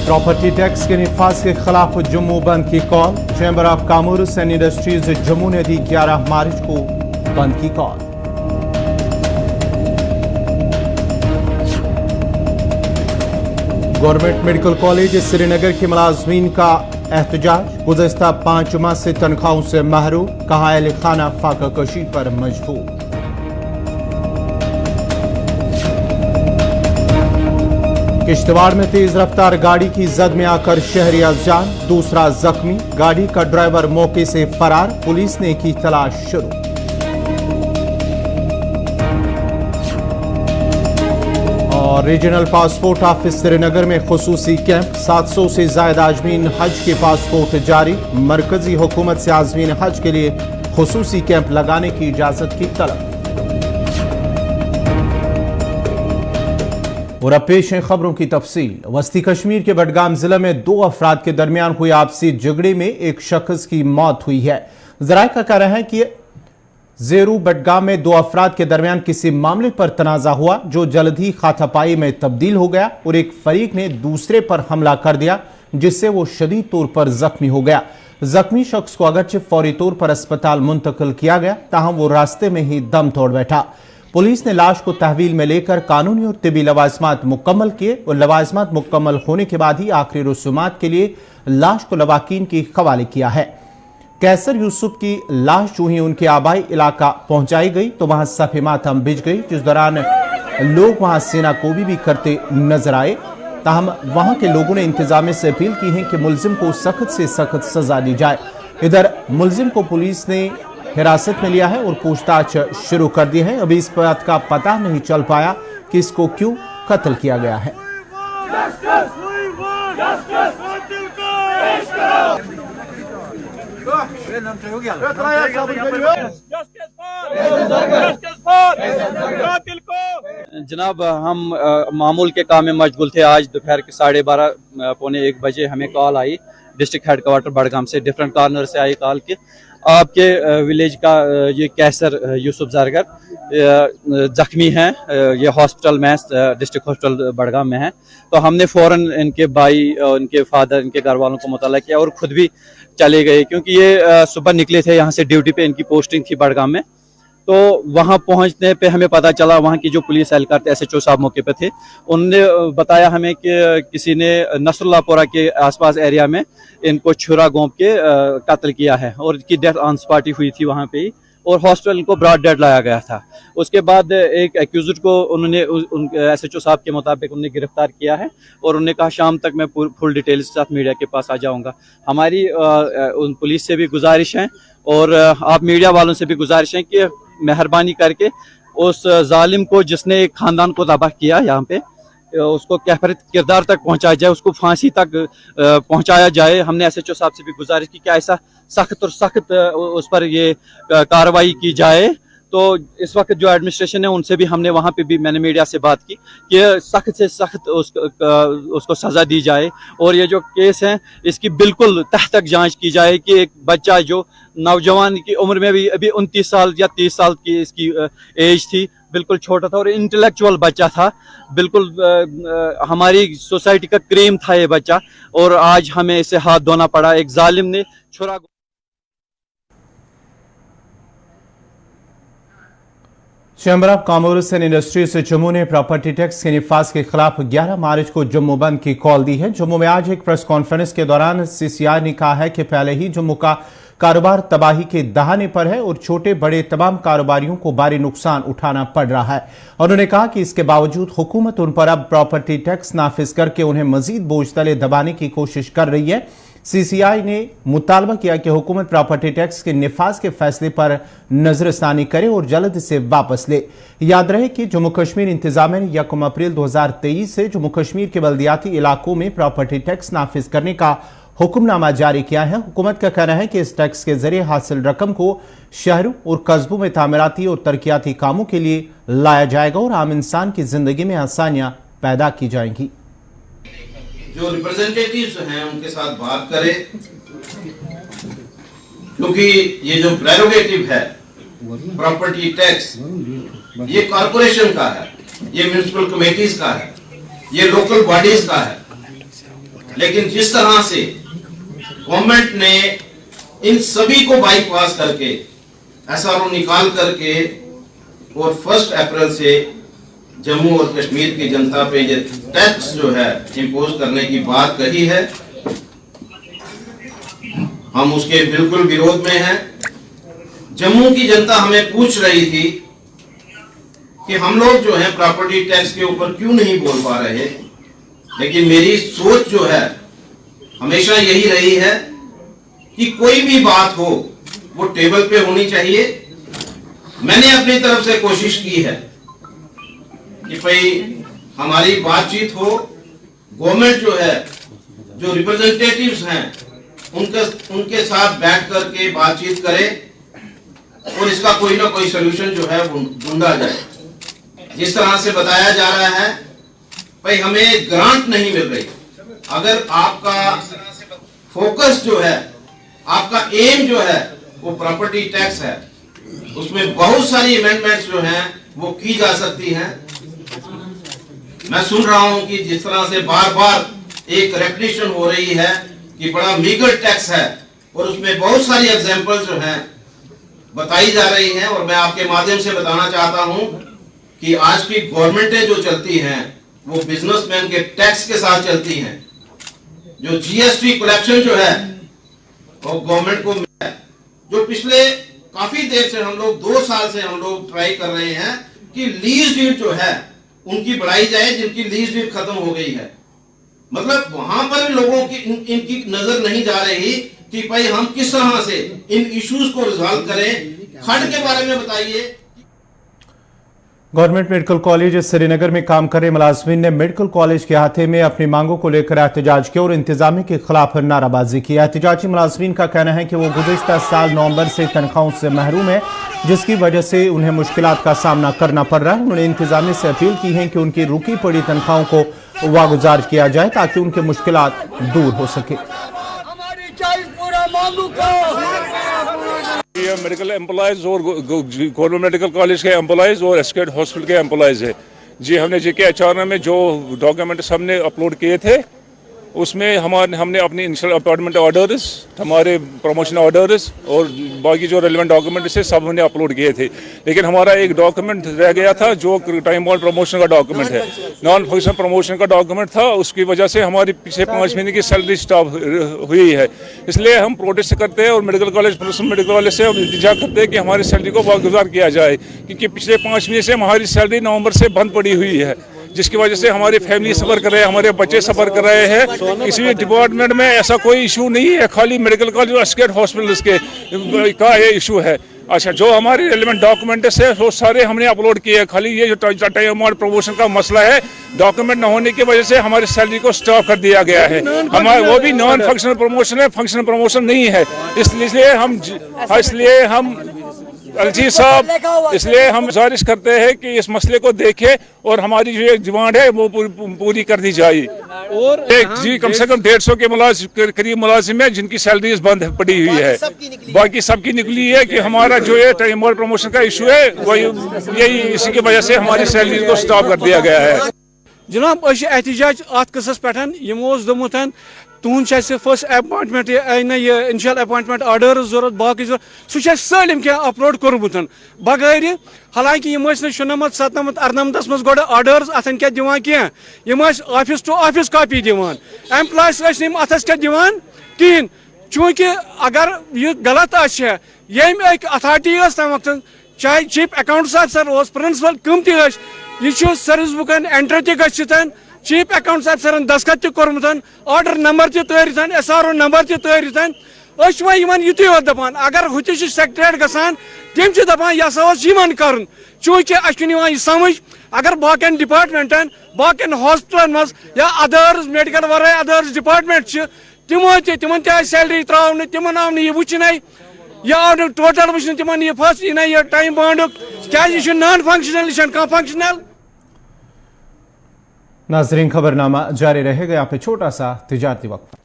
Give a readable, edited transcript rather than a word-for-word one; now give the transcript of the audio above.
Property tax के निफाज के खिलाफ जम्मू बंद की call. Chamber of commerce and industries Jammu ने दी 11 मार्च को बंद की call. Government medical college Srinagar के मुलाजमीन का एहतजाज। गुज़श्ता 5 माह से तनख्वाहों से महरूम, कहा अहल खाना फाका कशी पर मजबूर। किश्तवाड़ में तेज रफ्तार गाड़ी की जद में आकर शहरी अजान, दूसरा जख्मी। गाड़ी का ड्राइवर मौके से फरार, पुलिस ने की तलाश शुरू। और रीजनल पासपोर्ट ऑफिस श्रीनगर में खुसूसी कैंप। 700 से ज्यादा आजमीन हज के पासपोर्ट जारी। मरकजी हुकूमत से आजमीन हज के लिए खुसूसी कैंप लगाने की इजाजत की तलब। और अब पेश हैं खबरों की तफसील। वस्ती कश्मीर के बडगाम जिले में 2 अफराद के दरमियान हुई आपसी झगड़े में एक शख्स की मौत हुई है। जराये का कहना है कि जेरू बडगाम में 2 अफराद के दरमियान किसी मामले पर तनाजा हुआ जो जल्द ही हाथापाई में तब्दील हो गया और एक फरीक ने दूसरे पर हमला कर दिया जिससे वो शदीद तौर पर जख्मी हो गया। जख्मी शख्स को अगरचे फौरी तौर पर अस्पताल मुंतकिल किया गया, ताहम वो रास्ते में ही दम तोड़ बैठा। पुलिस ने लाश को तहवील में लेकर कानूनी और तिबी लवाजमात मुकम्मल किए और लवाजमात मुकम्मल होने के बाद ही आखिरी रसूमात के लिए लाश को लवाकीन के हवाले किया है। कैसर यूसुफ की लाश जो ही उनके आबाई इलाका पहुंचाई गई तो वहां सफ़े मातम बिछ गई, जिस दौरान लोग वहां सेनाकोबी भी करते नजर आए। ताहम वहां के लोगों ने इंतजामिया से अपील की है कि मुलजिम को सख्त से सख्त सजा दी जाए। इधर मुलजिम को पुलिस ने हिरासत में लिया है और पूछताछ शुरू कर दी है। अभी इस बात का पता नहीं चल पाया कि इसको क्यों कत्ल किया गया है। जनाब, हम मामूल के काम में मशगूल थे। आज दोपहर के 12:30 पौने 1 बजे हमें कॉल आई डिस्ट्रिक्ट हेडक्वार्टर बडगाम से। डिफरेंट कॉर्नर से आई कॉल कि आपके विलेज का ये कैसर यूसुफ ज़रगर जख्मी हैं, ये हॉस्पिटल में डिस्ट्रिक्ट हॉस्पिटल बडगाम में है। तो हमने फ़ौरन इनके भाई, इनके फादर, इनके घर वालों को मुतल्ला किया और ख़ुद भी चले गए क्योंकि ये सुबह निकले थे यहाँ से ड्यूटी पे। इनकी पोस्टिंग थी बडगाम में। तो वहाँ पहुँचने पे हमें पता चला, वहाँ की जो पुलिस एहलकार थे, SHO साहब मौके पे थे, उन्होंने बताया हमें कि किसी ने नसरुल्लाहपुरा के आसपास एरिया में इनको छुरा घोंप के कत्ल किया है और इनकी डेथ ऑन स्पॉट हुई थी वहाँ पे ही, और हॉस्पिटल को ब्रॉड डेड लाया गया था। उसके बाद एक एक्यूज्ड को उन्होंने SHO साहब के मुताबिक उन्होंने गिरफ्तार किया है और उन्होंने कहा शाम तक मैं फुल डिटेल्स के साथ मीडिया के पास आ जाऊंगा। हमारी उन पुलिस से भी गुजारिश है और आप मीडिया वालों से भी गुजारिश है कि मेहरबानी करके उस जालिम को जिसने एक खानदान को तबाह किया यहाँ पे, उसको कैफरत किरदार तक पहुँचाया जाए, उसको फांसी तक पहुँचाया जाए। हमने SHO साहब से भी गुजारिश की कि ऐसा सख्त और सख्त उस पर ये कार्रवाई की जाए। तो इस वक्त जो एडमिनिस्ट्रेशन है उनसे भी हमने वहाँ पे भी मैंने मीडिया से बात की कि सख्त से सख्त उसको सज़ा दी जाए और ये जो केस है इसकी बिल्कुल तह तक जांच की जाए कि एक बच्चा जो नौजवान की उम्र में भी अभी 29 साल या 30 साल की इसकी एज थी, बिल्कुल छोटा था और इंटेलेक्चुअल बच्चा था, बिल्कुल हमारी सोसाइटी का क्रीम था ये बच्चा, और आज हमें इसे हाथ धोना पड़ा। एक जालिम ने छुरा। Chamber of commerce and industries Jammu ने प्रॉपर्टी टैक्स के निफाज के खिलाफ 11 मार्च को जम्मू बंद की कॉल दी है। जम्मू में आज एक प्रेस कॉन्फ्रेंस के दौरान CCI ने कहा है कि पहले ही जम्मू का कारोबार तबाही के दहाने पर है और छोटे बड़े तमाम कारोबारियों को भारी नुकसान उठाना पड़ रहा है। उन्होंने कहा कि इसके बावजूद हुकूमत उन पर अब प्रॉपर्टी टैक्स नाफिज करके उन्हें मजीद बोझ तले दबाने की कोशिश कर रही है। CCI ने मुतालबा किया कि हुकूमत प्रॉपर्टी टैक्स के निफाज के फैसले पर नजरसानी करे और जल्द इसे वापस ले। याद रहे कि जम्मू कश्मीर इंतजामिया ने 1 अप्रैल 2023 से जम्मू कश्मीर के बल्दियाती इलाकों में प्रॉपर्टी टैक्स नाफिज करने का हुक्मनामा जारी किया है। हुकूमत का कहना है कि इस टैक्स के जरिए हासिल रकम को शहरों और कस्बों में तामीराती और तरक्याती कामों के लिए लाया जाएगा और आम इंसान की जिंदगी में आसानियां पैदा की जाएंगी। जो रिप्रेजेंटेटिव्स हैं उनके साथ बात करें, क्योंकि ये जो प्रेरोगेटिव है प्रॉपर्टी टैक्स, ये कॉर्पोरेशन का है, ये म्युनिसिपल कमेटीज का है, ये लोकल बॉडीज का है। लेकिन जिस तरह से गवर्नमेंट ने इन सभी को बाईपास करके एसआरओ निकाल करके और 1 अप्रैल से जम्मू और कश्मीर की जनता पे ये टैक्स जो है इम्पोज करने की बात कही है, हम उसके बिल्कुल विरोध में हैं। जम्मू की जनता हमें पूछ रही थी कि हम लोग जो है प्रॉपर्टी टैक्स के ऊपर क्यों नहीं बोल पा रहे, लेकिन मेरी सोच जो है हमेशा यही रही है कि कोई भी बात हो वो टेबल पे होनी चाहिए। मैंने अपनी तरफ से कोशिश की है कि भाई हमारी बातचीत हो, गवर्नमेंट जो है, जो रिप्रेजेंटेटिव्स हैं उनके साथ बैठ करके बातचीत करे और इसका कोई ना कोई सोल्यूशन जो है वो ढूंढा जाए। जिस तरह से बताया जा रहा है भाई हमें ग्रांट नहीं मिल रही, अगर आपका फोकस जो है, आपका एम जो है वो प्रॉपर्टी टैक्स है, उसमें बहुत सारी अमेंडमेंट्स जो हैं वो की जा सकती हैं। मैं सुन रहा हूं कि जिस तरह से बार बार एक रेपिटेशन हो रही है कि बड़ा मीगर टैक्स है और उसमें बहुत सारी एग्जांपल जो हैं बताई जा रही हैं, और मैं आपके माध्यम से बताना चाहता हूं कि आज की गवर्नमेंटें जो चलती हैं वो बिजनेसमैन के टैक्स के साथ चलती हैं। जो जीएसटी कलेक्शन जो है वो गवर्नमेंट को मिला है, जो पिछले काफी देर से हम लोग 2 साल से हम लोग ट्राई कर रहे हैं कि लीज डीड जो है उनकी बढ़ाई जाए, जिनकी लीज डीड खत्म हो गई है। मतलब वहां पर भी लोगों की इनकी नजर नहीं जा रही कि भाई हम किस तरह से इन इश्यूज को रिजॉल्व करें। खंड के बारे में बताइए। गवर्नमेंट मेडिकल कॉलेज श्रीनगर में काम कर रहे मुलाजमीन ने मेडिकल कॉलेज के अहाते में अपनी मांगों को लेकर एहतजाज किया और इंतजामिया के खिलाफ नाराबाजी की। एहतजाजी मुलाजमीन का कहना है कि वो गुज़िश्ता साल नवंबर से तनख्वाहों से महरूम है, जिसकी वजह से उन्हें मुश्किलात का सामना करना पड़ रहा है। उन्होंने इंतजामिया से अपील की है कि उनकी रुकी पड़ी तनख्वाहों को वागुजार किया जाए ताकि उनके मुश्किलात दूर हो सके। ये मेडिकल एम्प्लॉयज़ और गवर्नमेंट मेडिकल कॉलेज के एम्प्लॉयज़ और एसकेट हॉस्पिटल के एम्प्लॉयज़ है जी। हमने JK में जो डॉक्यूमेंट्स हमने अपलोड किए थे उसमें हमने अपनी इनिशियल अपॉइंटमेंट ऑर्डर्स, हमारे प्रमोशन ऑर्डर्स और बाकी जो रेलिवेंट डॉक्यूमेंट्स थे सब हमने अपलोड किए थे, लेकिन हमारा एक डॉक्यूमेंट रह गया था जो टाइम बाउंड प्रमोशन का डॉक्यूमेंट है, नॉन फंक्शनल प्रमोशन का डॉक्यूमेंट था। उसकी वजह से हमारी पिछले 5 महीने की सैलरी स्टॉप हुई है, इसलिए हम प्रोटेस्ट करते हैं और मेडिकल कॉलेज से हम इंतजार करते हैं कि हमारी सैलरी को वागुजार किया जाए, क्योंकि पिछले 5 महीने से हमारी सैलरी नवंबर से बंद पड़ी हुई है, जिसकी वजह से हमारी फैमिली सफ़र कर रहे हैं, हमारे बच्चे सफ़र कर रहे हैं। किसी डिपार्टमेंट में ऐसा कोई इशू नहीं है, खाली मेडिकल कॉलेज और एसकेट हॉस्पिटल्स का ये इशू है। अच्छा, जो हमारे रेलेवेंट डॉक्यूमेंट्स है वो सारे हमने अपलोड किए हैं, खाली ये जो टाइम अमाउंट प्रमोशन का मसला है, डॉक्यूमेंट न होने की वजह से हमारी सैलरी को स्टॉप कर दिया गया है। हमारा वो भी नॉन फंक्शनल प्रमोशन है, फंक्शनल प्रमोशन नहीं है। इसलिए हम अलजी साहब, इसलिए हम गुजारिश करते हैं कि इस मसले को देखें और हमारी जो डिमांड है वो पूरी कर दी जाए। और जी कम से कम 150 के करीब मुलाजिम है जिनकी सैलरीज बंद पड़ी हुई है, बाकी सबकी निकली है कि हमारा जो ये टाइम और प्रमोशन का इशू है वही यही इसी की वजह से हमारी सैलरी को स्टॉप कर दिया गया है। जनाब एहतजाज अत कस पे दोमुत तुहद first appointment initial appointment order जरूरत बाकी सह सलम क्या अपलोड कोर्मुत बगैर, हालांकि शुनमत 97 98 मज गो ऑर्डर्स अथन क्या दिवान कह ऑफिस टू ऑफिस कॉपी दिवान, एम्प्लॉयज अथस क्या दिवान कहें, चूंकि अगर यह गलत यम अथॉरिटी तम वक्त चाहे चीफ अकाउंट्स ऑफिसर प्रिंसिपल कम तह सर्विस बुकन एंटर तन चीफ अकाउंट्स ऑफिसरन दस्खत तोर्मुत, ऑर्डर नंबर तरित, SRO नंबर तरित, युत योत दपान अगर हुत सेक्रेटरीट गसान तम दपान यह कर, चूंकि यह समझ अगर बाकियन डिपार्टमेंटन बाकियन हॉस्पिटलन मज या अदर्स मेडिकल वर अदर्स डिपार्टमेंट तिमन सैलरी त्रावन तिमन आव यह वुचन यह आव टोटल वुचन तिमन यह फर्स्ट यह टाइम बाउंड क्या नॉन फंक्शनल यह फंक्शनल। नाजरीन खबरनामा जारी रहेगा, यहाँ पे छोटा सा तिजारती वक्त।